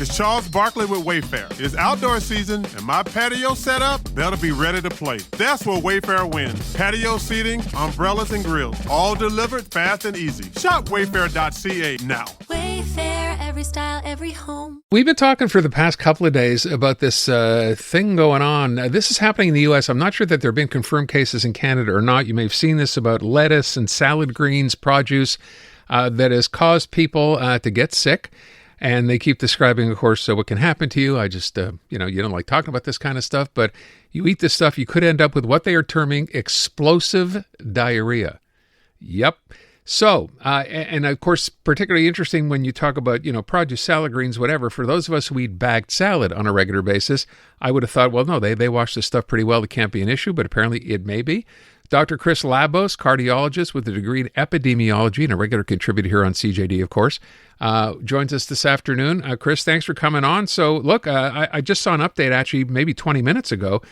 It's Charles Barkley with Wayfair. It's outdoor season, and my patio setup better be ready to play. That's where Wayfair wins. Patio seating, umbrellas, and grills, all delivered fast and easy. Shop wayfair.ca now. Wayfair, every style, every home. We've been talking for the past couple of days about this thing going on. This is happening in the U.S. I'm not sure that there have been confirmed cases in Canada or not. You may have seen this about lettuce and salad greens, produce, that has caused people to get sick. And they keep describing, of course, what can happen to you. I just, you don't like talking about this kind of stuff, but you eat this stuff, you could end up with what they are terming explosive diarrhea. Yep. So, and of course, particularly interesting when you talk about, produce, salad greens, whatever. For those of us who eat bagged salad on a regular basis, I would have thought, well, no, they wash this stuff pretty well. It can't be an issue, but apparently it may be. Dr. Chris Labos, cardiologist with a degree in epidemiology and a regular contributor here on CJAD, of course, joins us this afternoon. Chris, thanks for coming on. So, look, I just saw an update actually maybe 20 minutes ago.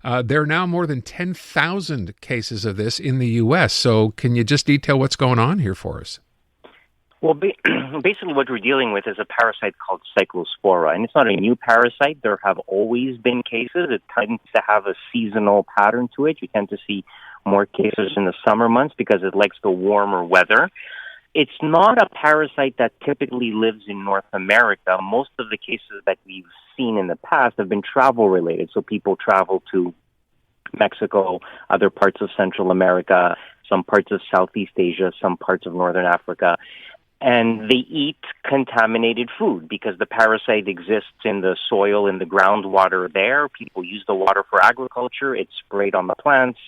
There are now more than 10,000 cases of this in the U.S. So can you just detail what's going on here for us? Well, basically what we're dealing with is a parasite called Cyclospora, and it's not a new parasite. There have always been cases. It tends to have a seasonal pattern to it. You tend to see more cases in the summer months because it likes the warmer weather. It's not a parasite that typically lives in North America. Most of the cases that we've seen in the past have been travel-related, so people travel to Mexico, other parts of Central America, some parts of Southeast Asia, some parts of Northern Africa, and they eat contaminated food because the parasite exists in the soil, in the groundwater there. People use the water for agriculture. It's sprayed on the plants.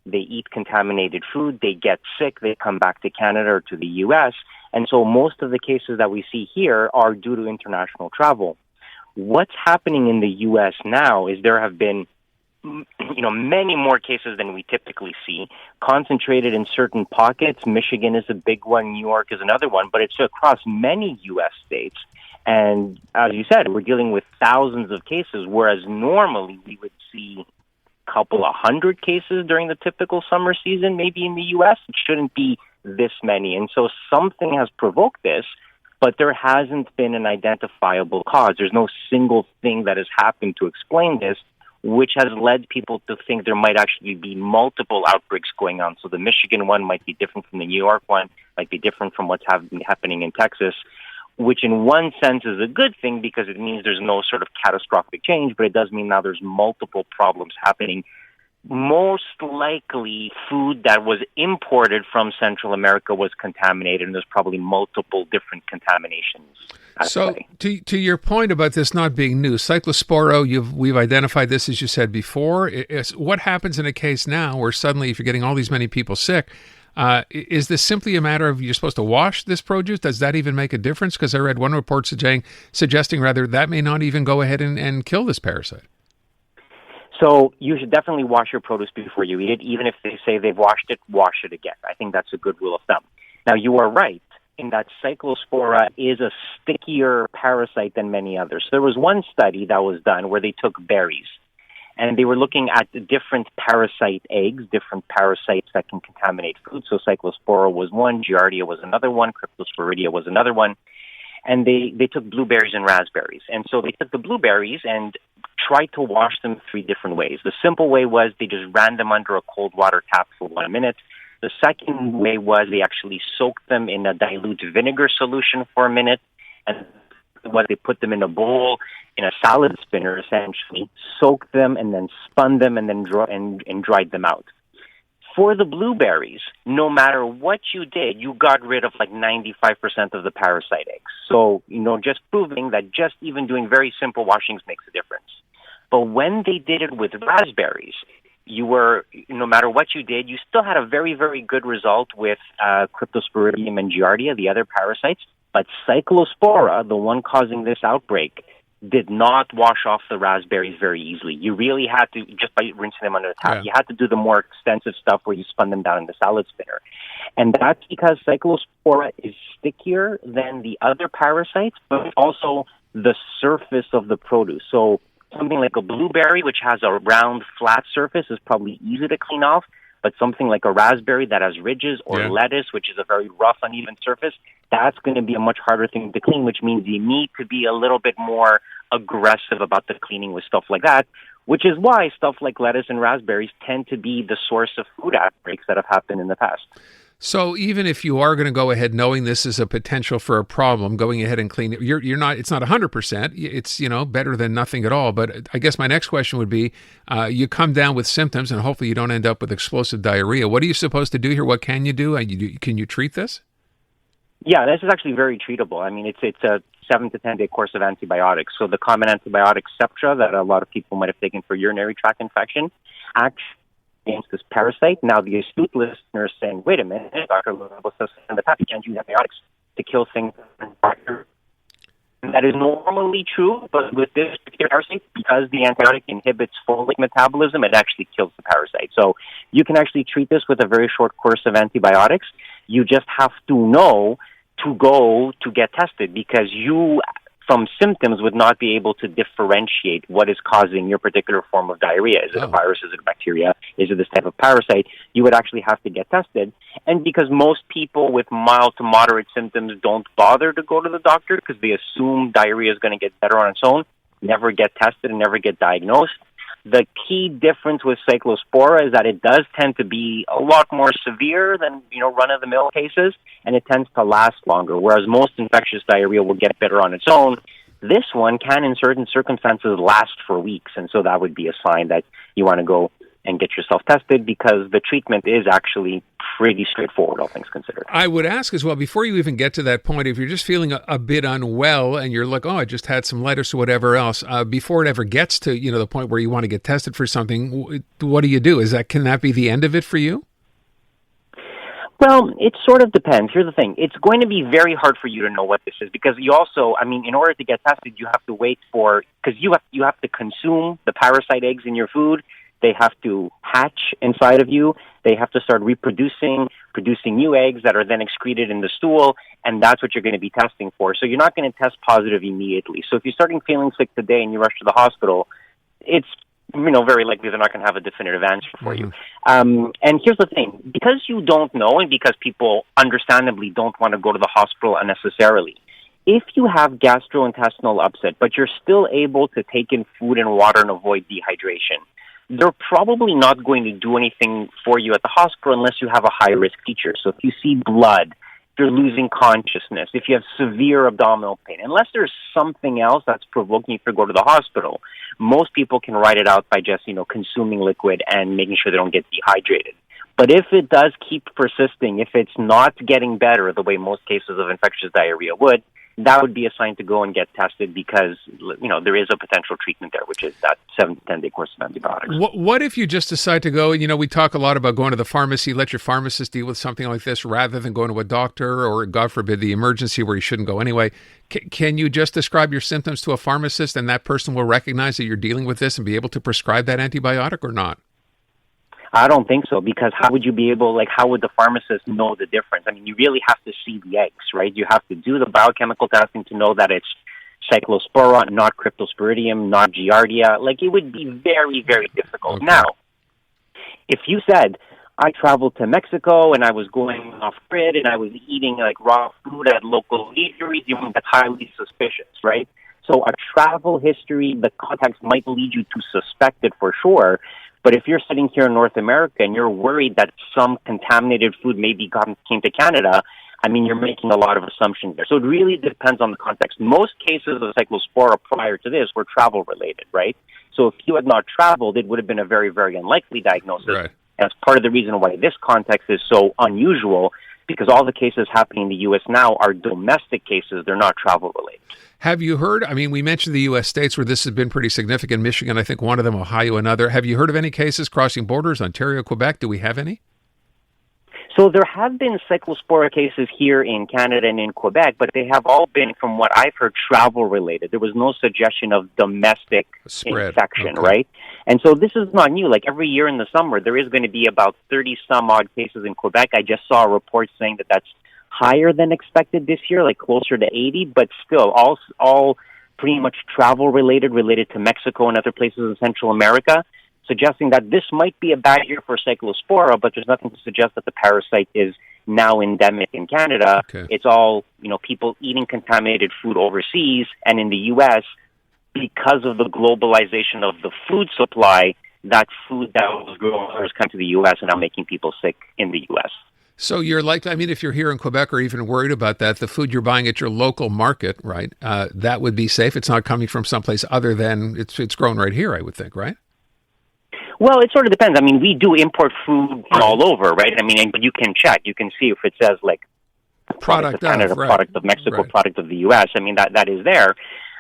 They eat contaminated food. They get sick. They come back to Canada or to the U.S. And so most of the cases that we see here are due to international travel. What's happening in the U.S. now is there have been many more cases than we typically see, concentrated in certain pockets. Michigan is a big one. New York is another one, but it's across many U.S. states. And as you said, we're dealing with thousands of cases, whereas normally we would see a couple of hundred cases during the typical summer season, maybe in the U.S. It shouldn't be this many. And so something has provoked this, but there hasn't been an identifiable cause. There's no single thing that has happened to explain this, which has led people to think there might actually be multiple outbreaks going on. So the Michigan one might be different from the New York one, might be different from what's happening in Texas, which in one sense is a good thing because it means there's no sort of catastrophic change, but it does mean now there's multiple problems happening. Most likely food that was imported from Central America was contaminated, and there's probably multiple different contaminations. So to your point about this not being new, Cyclospora, we've identified this, as you said before. What happens in a case now where suddenly if you're getting all these many people sick, is this simply a matter of you're supposed to wash this produce? Does that even make a difference? Because I read one report suggesting that may not even go ahead and kill this parasite. So you should definitely wash your produce before you eat it. Even if they say they've washed it, wash it again. I think that's a good rule of thumb. Now, you are right in that Cyclospora is a stickier parasite than many others. There was one study that was done where they took berries, and they were looking at different parasite eggs, different parasites that can contaminate food. So Cyclospora was one, Giardia was another one, Cryptosporidia was another one. And they took blueberries and raspberries. And so they took the blueberries and tried to wash them 3 different ways. The simple way was they just ran them under a cold water tap for 1 minute. The second way was they actually soaked them in a dilute vinegar solution for a minute. And they put them in a bowl, in a salad spinner, essentially, soaked them and then spun them and then dried them out. For the blueberries, no matter what you did, you got rid of like 95% of the parasite eggs. So, just proving that just even doing very simple washings makes a difference. But when they did it with raspberries, no matter what you did, you still had a very, very good result with Cryptosporidium and Giardia, the other parasites. But Cyclospora, the one causing this outbreak, did not wash off the raspberries very easily. You really had to, just by rinsing them under the tap, you had to do the more extensive stuff where you spun them down in the salad spinner. And that's because Cyclospora is stickier than the other parasites, but also the surface of the produce. So something like a blueberry, which has a round, flat surface, is probably easy to clean off. But something like a raspberry that has ridges, or lettuce, which is a very rough, uneven surface, that's going to be a much harder thing to clean, which means you need to be a little bit more aggressive about the cleaning with stuff like that, which is why stuff like lettuce and raspberries tend to be the source of food outbreaks that have happened in the past. So even if you are going to go ahead knowing this is a potential for a problem, going ahead and clean it, you're not, it's not 100%. It's, better than nothing at all. But I guess my next question would be, you come down with symptoms and hopefully you don't end up with explosive diarrhea. What are you supposed to do here? What can you do? Can you treat this? Yeah, this is actually very treatable. I mean, it's a 7 to 10 day course of antibiotics. So the common antibiotic Septra that a lot of people might have taken for urinary tract infection actually against this parasite. Now, the astute listener is saying, wait a minute, Dr. Labos says in the past you can't use antibiotics to kill things. That is normally true, but with this particular parasite, because the antibiotic inhibits folate metabolism, it actually kills the parasite. So you can actually treat this with a very short course of antibiotics. You just have to know to go to get tested, because you, from symptoms, would not be able to differentiate what is causing your particular form of diarrhea. Is it a virus? Is it a bacteria? Is it this type of parasite? You would actually have to get tested. And because most people with mild to moderate symptoms don't bother to go to the doctor because they assume diarrhea is going to get better on its own, never get tested and never get diagnosed. The key difference with Cyclospora is that it does tend to be a lot more severe than, run-of-the-mill cases, and it tends to last longer, whereas most infectious diarrhea will get better on its own. This one can, in certain circumstances, last for weeks, and so that would be a sign that you want to go and get yourself tested, because the treatment is actually pretty straightforward, all things considered. I would ask as well, before you even get to that point, if you're just feeling a bit unwell and you're like, I just had some lettuce or whatever else, before it ever gets to, the point where you want to get tested for something, what do you do? Can that be the end of it for you? Well, it sort of depends. Here's the thing. It's going to be very hard for you to know what this is, because you also, in order to get tested, you have to wait because you have to consume the parasite eggs in your food. They have to hatch inside of you. They have to start producing new eggs that are then excreted in the stool, and that's what you're going to be testing for. So you're not going to test positive immediately. So if you're starting feeling sick today and you rush to the hospital, it's very likely they're not going to have a definitive answer for you. And here's the thing. Because you don't know, and because people understandably don't want to go to the hospital unnecessarily, if you have gastrointestinal upset, but you're still able to take in food and water and avoid dehydration, they're probably not going to do anything for you at the hospital unless you have a high-risk feature. So if you see blood, if you're losing consciousness, if you have severe abdominal pain, unless there's something else that's provoking you to go to the hospital, most people can ride it out by just, consuming liquid and making sure they don't get dehydrated. But if it does keep persisting, if it's not getting better the way most cases of infectious diarrhea would, that would be a sign to go and get tested, because, there is a potential treatment there, which is that 7 to 10 day course of antibiotics. What if you just decide to go, we talk a lot about going to the pharmacy, let your pharmacist deal with something like this rather than going to a doctor, or, God forbid, the emergency where you shouldn't go anyway. Can you just describe your symptoms to a pharmacist and that person will recognize that you're dealing with this and be able to prescribe that antibiotic or not? I don't think so, because how would you be able, how would the pharmacist know the difference? You really have to see the eggs, right? You have to do the biochemical testing to know that it's Cyclospora, not Cryptosporidium, not Giardia. It would be very, very difficult. Okay. Now, if you said, I traveled to Mexico and I was going off-grid and I was eating raw food at local eateries, that's highly suspicious, right? So a travel history, the context might lead you to suspect it for sure. But if you're sitting here in North America and you're worried that some contaminated food maybe came to Canada, you're making a lot of assumptions there. So it really depends on the context. Most cases of Cyclospora prior to this were travel-related, right? So if you had not traveled, it would have been a very, very unlikely diagnosis. Right. That's part of the reason why this context is so unusual, because all the cases happening in the U.S. now are domestic cases. They're not travel-related. Have you heard, we mentioned the U.S. states where this has been pretty significant. Michigan, I think one of them, Ohio, another. Have you heard of any cases crossing borders, Ontario, Quebec? Do we have any? So there have been Cyclospora cases here in Canada and in Quebec, but they have all been, from what I've heard, travel-related. There was no suggestion of domestic infection, okay, right? And so this is not new. Every year in the summer, there is going to be about 30-some-odd cases in Quebec. I just saw a report saying that that's higher than expected this year, closer to 80, but still all pretty much travel related to Mexico and other places in Central America. suggesting that this might be a bad year for Cyclospora, but there's nothing to suggest that the parasite is now endemic in Canada. Okay. It's all, people eating contaminated food overseas, and in the U.S., because of the globalization of the food supply, that food that was grown has come to the U.S. and now making people sick in the U.S. So you're likely, if you're here in Quebec or even worried about that, the food you're buying at your local market, right, that would be safe. It's not coming from someplace other than it's grown right here, I would think, right? Well, it sort of depends. We do import food all over, right? But you can check. You can see if it says, like, product of Canada, product of Mexico, product of the U.S. That is there.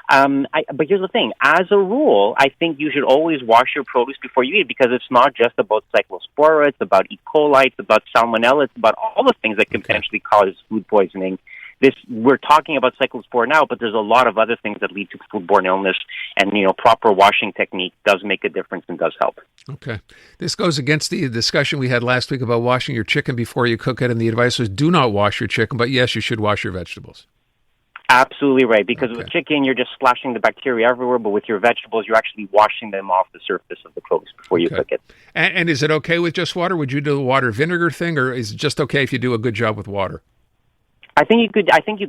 But here's the thing. As a rule, I think you should always wash your produce before you eat, because it's not just about Cyclospora. It's about E. coli. It's about Salmonella. It's about all the things that can potentially cause food poisoning. We're talking about Cyclospora now, but there's a lot of other things that lead to foodborne illness, and proper washing technique does make a difference and does help. Okay. This goes against the discussion we had last week about washing your chicken before you cook it, and the advice was do not wash your chicken, but yes, you should wash your vegetables. Absolutely right, because with chicken, you're just splashing the bacteria everywhere, but with your vegetables, you're actually washing them off the surface of the produce before you cook it. And is it okay with just water? Would you do the water vinegar thing, or is it just okay if you do a good job with water? I think you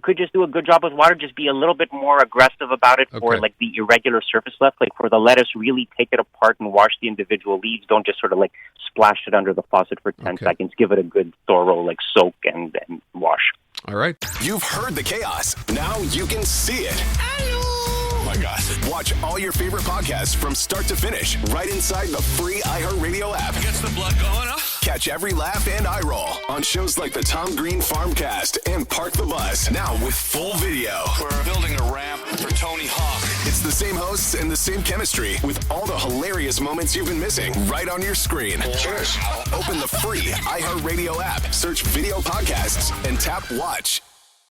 could just do a good job with water. Just be a little bit more aggressive about it for like the irregular surface left. Like for the lettuce, really take it apart and wash the individual leaves. Don't just sort of like splash it under the faucet for 10 seconds. Give it a good thorough like soak and wash. All right. You've heard the chaos. Now you can see it. Oh my gosh. Watch all your favorite podcasts from start to finish right inside the free iHeartRadio app. Gets the blood going, huh? Catch every laugh and eye roll on shows like the Tom Green Farmcast and Park the Bus. Now with full video. We're building a ramp for Tony Hawk. It's the same hosts and the same chemistry with all the hilarious moments you've been missing right on your screen. Cheers. Open the free iHeartRadio app, search video podcasts, and tap watch.